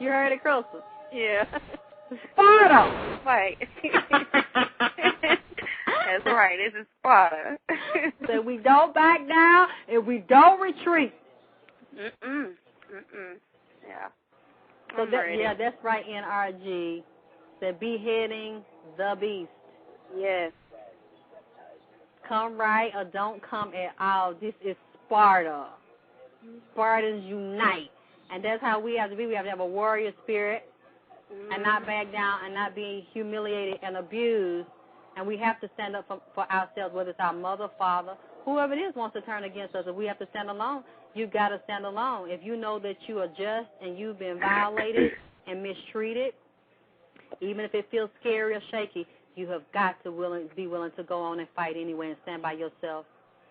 You heard it, Crystal? Yeah. Sparta. Right. That's right. This is Sparta. So we don't back down and we don't retreat. Yeah. So that's right, NRG. The beheading the beast. Yes. Come right or don't come at all. This is Sparta. Spartans unite. And that's how we have to be. We have to have a warrior spirit and not back down and not be humiliated and abused. And we have to stand up for ourselves, whether it's our mother, father, whoever it is wants to turn against us. If we have to stand alone, you've got to stand alone. If you know that you are just and you've been violated and mistreated, even if it feels scary or shaky, you have got to be willing to go on and fight anyway and stand by yourself,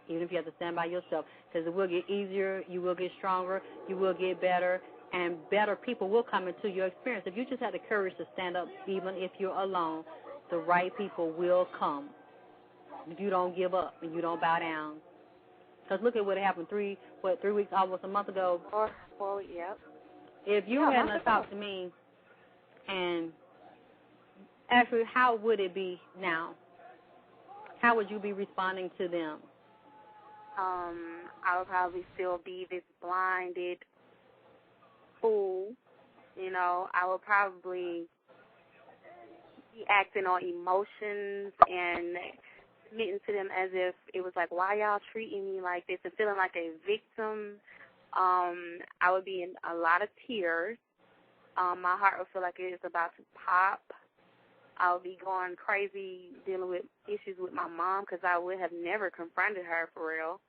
even if you have to stand by yourself, because it will get easier, you will get stronger, you will get better, and better people will come into your experience. If you just have the courage to stand up, even if you're alone, the right people will come. If you don't give up and you don't bow down. Because look at what happened 3 weeks, almost a month ago. Well, yep. If you hadn't talked to me, and actually, how would it be now? How would you be responding to them? I would probably still be this blinded fool. You know, I would probably be acting on emotions and admitting to them as if it was like, why y'all treating me like this, and feeling like a victim. I would be in a lot of tears. My heart would feel like it is about to pop. I would be going crazy dealing with issues with my mom because I would have never confronted her for real.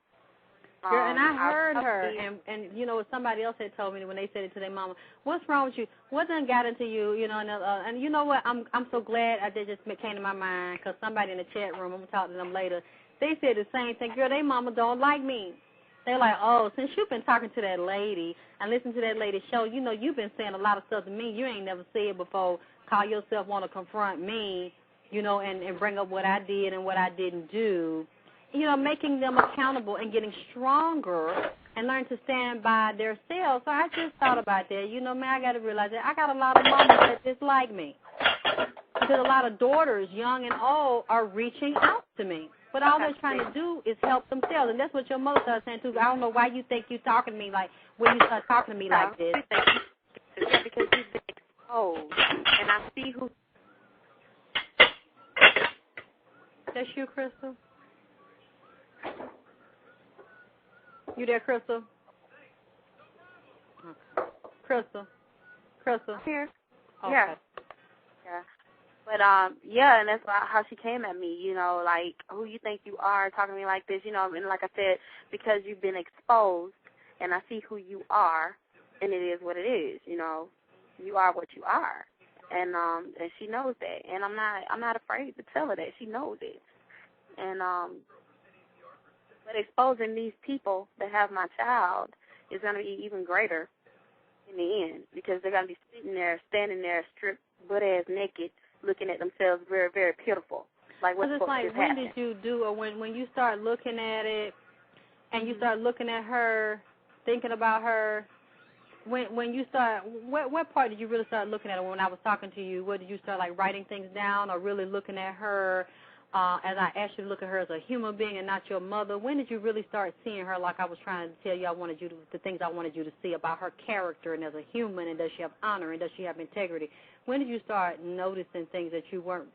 Girl, and I heard her, and you know, somebody else had told me when they said it to their mama, what's wrong with you? What done got into you? You know, and you know what? I'm so glad that just came to my mind because somebody in the chat room, I'm going to talk to them later, they said the same thing. Girl, they mama don't like me. They're like, oh, since you've been talking to that lady and listening to that lady's show, you know, you've been saying a lot of stuff to me you ain't never said before. Call yourself want to confront me, you know, and bring up what I did and what I didn't do. You know, making them accountable and getting stronger and learn to stand by themselves. So I just thought about that. You know, man, I got to realize that I got a lot of mamas that dislike me. Because a lot of daughters, young and old, are reaching out to me. But all they're trying to do is help themselves. And that's what your mother started saying, too. I don't know why you think you're talking to me like, when you start talking to me like this. Yeah, because you've been exposed. And I see who. That's you, Crystal? You there, Crystal? Okay. Crystal? Here. Okay. Yeah. But, yeah, and that's how she came at me, you know, like, who you think you are talking to me like this, you know, and like I said, because you've been exposed and I see who you are, and it is what it is, you know, you are what you are, and she knows that, and I'm not afraid to tell her that. She knows it, and, but exposing these people that have my child is going to be even greater in the end, because they're going to be sitting there, standing there, stripped, butt-ass naked, looking at themselves very, very pitiful. Like, what's it's like, when happening? did you do, or when you start looking at it, and you start looking at her, thinking about her, when you start, what part did you really start looking at her? When I was talking to you, what did you start, like, writing things down, or really looking at her, as I asked you to look at her as a human being and not your mother? When did you really start seeing her like I was trying to tell you the things I wanted you to see about her character and as a human, and does she have honor, and does she have integrity? When did you start noticing things that you weren't,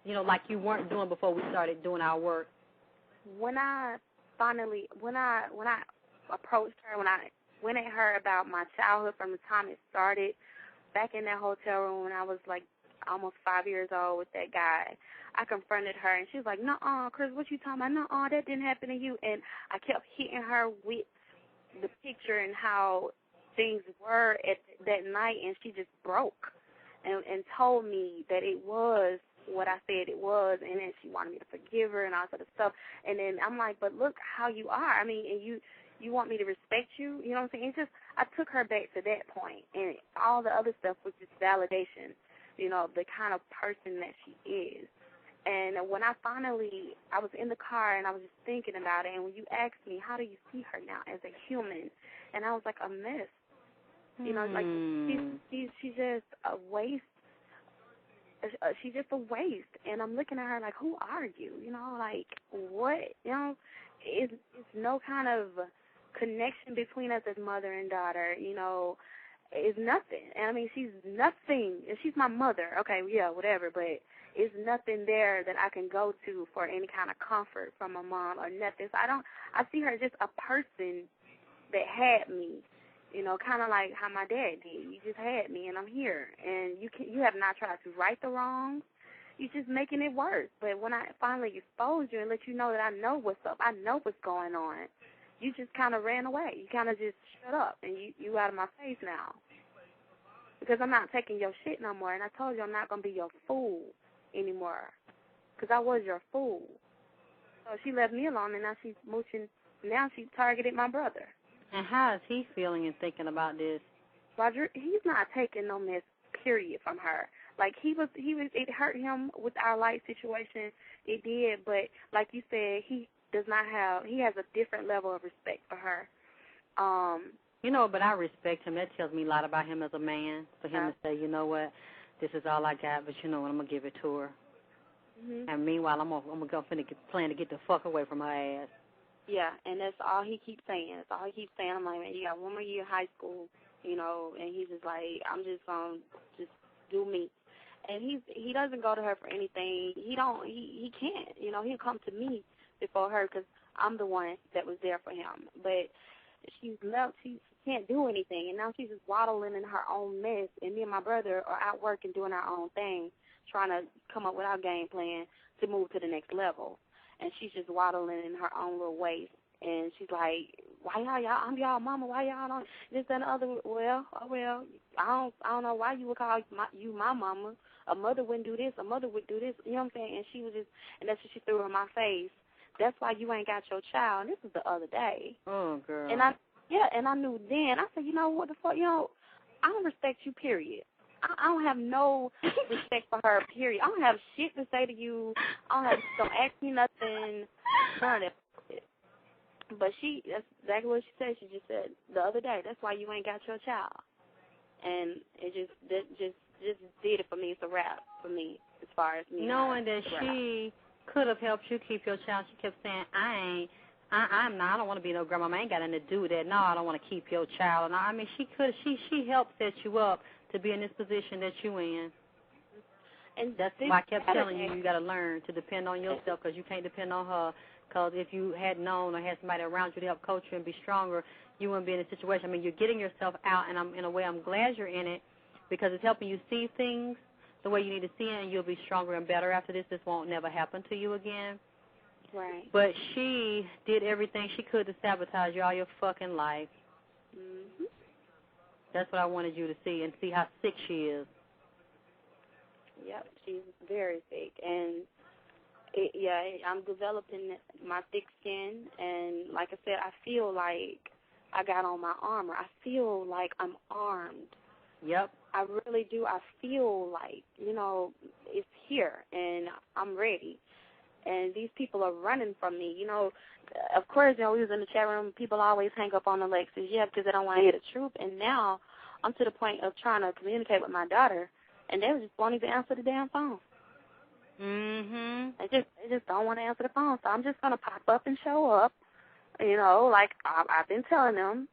you know, like you weren't doing before we started doing our work? When I approached her, when I went at her about my childhood from the time it started, back in that hotel room when I was like almost 5 years old with that guy, I confronted her, and she was like, "Nuh-uh, Chris, what you talking about? Nuh-uh, that didn't happen to you." And I kept hitting her with the picture and how things were at that night, and she just broke and told me that it was what I said it was, and then she wanted me to forgive her and all sort of stuff. And then I'm like, but look how you are. I mean, and you want me to respect you? You know what I'm saying? It's just, I took her back to that point, and all the other stuff was just validation, you know, the kind of person that she is. And when I was in the car, and I was just thinking about it, and when you asked me, how do you see her now as a human? And I was like, a mess. You know, like she's just a waste. She's just a waste, and I'm looking at her like, who are you? You know, like what? You know, it's no kind of connection between us as mother and daughter. You know, it's nothing. And I mean, she's nothing. And she's my mother. Okay, yeah, whatever. But it's nothing there that I can go to for any kind of comfort from my mom or nothing. So I see her just a person that had me. You know, kind of like how my dad did. You just had me, and I'm here. And you have not tried to right the wrongs. You're just making it worse. But when I finally expose you and let you know that I know what's up, I know what's going on, you just kind of ran away. You kind of just shut up, and you out of my face now. Because I'm not taking your shit no more. And I told you I'm not going to be your fool anymore. Because I was your fool. So she left me alone, and now she's mooching. Now she targeted my brother. And how is he feeling and thinking about this? Roger, he's not taking no mess, period, from her. Like, it hurt him with our life situation. It did, but like you said, he has a different level of respect for her. You know, but I respect him. That tells me a lot about him as a man, for him to say, you know what, this is all I got, but you know what, I'm going to give it to her. Mm-hmm. And meanwhile, I'm going to plan to get the fuck away from her ass. Yeah, and that's all he keeps saying. That's all he keeps saying. I'm like, man, you got one more year of high school, you know, and he's just like, I'm just going to just do me. And he doesn't go to her for anything. He can't. You know, he'll come to me before her because I'm the one that was there for him. But she's left. She can't do anything, and now she's just waddling in her own mess, and me and my brother are out working, doing our own thing, trying to come up with our game plan to move to the next level. And she's just waddling in her own little ways. And she's like, why y'all, I'm y'all mama, why y'all don't, this and the other. Well, I don't know why you would call you my mama. A mother wouldn't do this, a mother would do this, you know what I'm saying? And she was just, and that's what she threw in my face. That's why you ain't got your child. And this was the other day. Oh, girl. And I knew then. I said, you know, what the fuck, you know, I don't respect you, period. I don't have no respect for her, period. I don't have shit to say to you. Don't ask me nothing. None of that. But that's exactly what she said. She just said the other day, that's why you ain't got your child. And it just did it for me. It's a wrap for me as far as me. Knowing that she could have helped you keep your child, she kept saying, I don't want to be no grandma. I ain't got nothing to do with that. No, I don't want to keep your child. And I mean, she helped set you up to be in this position that you in. And that's why I kept telling you got to learn to depend on yourself, because you can't depend on her. Because if you had known or had somebody around you to help coach you and be stronger, you wouldn't be in a situation. I mean, you're getting yourself out, and in a way I'm glad you're in it, because it's helping you see things the way you need to see it, and you'll be stronger and better after this. This won't never happen to you again. Right. But she did everything she could to sabotage you all your fucking life. Mm-hmm. That's what I wanted you to see, and see how sick she is. Yep, she's very sick. And, I'm developing my thick skin. And, like I said, I feel like I got on my armor. I feel like I'm armed. Yep. I really do. I feel like, you know, it's here, and I'm ready. And these people are running from me. You know, of course, you know, we was in the chat room, people always hang up on Alexyss, because they don't want to hear the truth. And now I'm to the point of trying to communicate with my daughter, and they just won't even answer the damn phone. Mm-hmm. They just don't want to answer the phone. So I'm just going to pop up and show up, you know, like I've been telling them.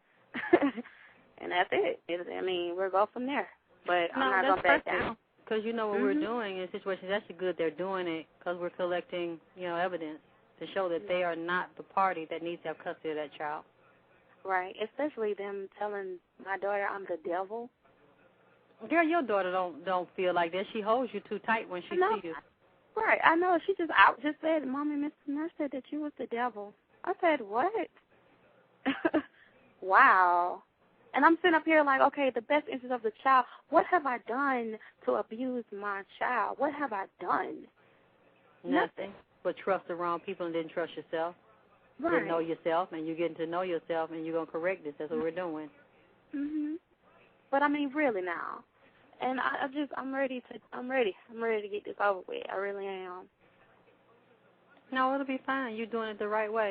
And that's it. I mean, we'll go from there. But I'm not going to back down. Because you know what we're doing in situations. That's good they're doing it, because we're collecting, you know, evidence to show that they are not the party that needs to have custody of that child. Right. Especially them telling my daughter I'm the devil. Girl, your daughter don't feel like that. She holds you too tight when she sees you. Right. I know. She just said, Mommy, Mr. Nurse said that you was the devil. I said, what? Wow. And I'm sitting up here like, okay, the best interest of the child. What have I done to abuse my child? What have I done? Nothing. But trust the wrong people and didn't trust yourself. Right. Didn't know yourself, and you're getting to know yourself, and you're going to correct this. That's what we're doing. Mhm. But I mean, really now. And I'm ready to get this over with. I really am. No, it'll be fine. You're doing it the right way.